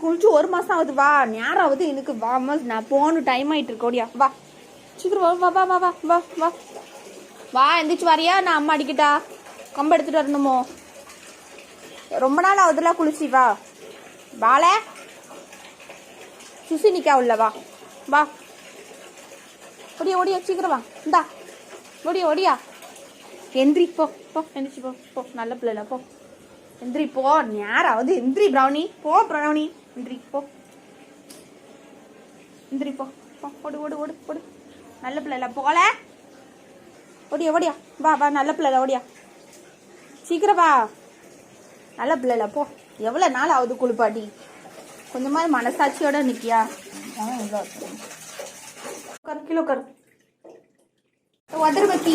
குளிச்சு 1 மாசம் ஆகுது. வா நேரம் ஆகுது எனக்கு. வா நான் போகணும், டைம் ஆயிட்டு இருக்கோடியா. வா சீக்கிரம் வா வா வா வா வா வா வா எந்திரிச்சு வரியா? நான் அம்மா அடிக்கிட்டா? கம்பு எடுத்துட்டு வரணுமோ? ரொம்ப நாள் ஆகுதுல குளிச்சு. வா வாழ சுசி நிக்கா உள்ள. வா வா ஒடியா ஒடியா சீக்கிரம் வா. இந்தா ஒடியா ஒடியா. எந்திரி போ போ, எந்திரிச்சு போ போ. நல்ல பிள்ளைல போ. எந்திரி போ, நேராவது. எந்திரி ப்ரௌனி போ. ப்ரௌனி எந்திரி போ. எந்திரி போ போ. ஓடு ஓடு ஓடு ஓடு. நல்ல பிள்ளைல போல. ஓடியா ஓடியா. வா வா நல்ல பிள்ளைல ஓடியா. சீக்கிரம் வா. நல்ல பிள்ளைல போ. எவ்வளோ நாள் ஆகுது குளிப்பாட்டி? கொஞ்சமாதிரி மனசாட்சியோட நிற்கியா? கிலோ கரு ஒதர் பத்தி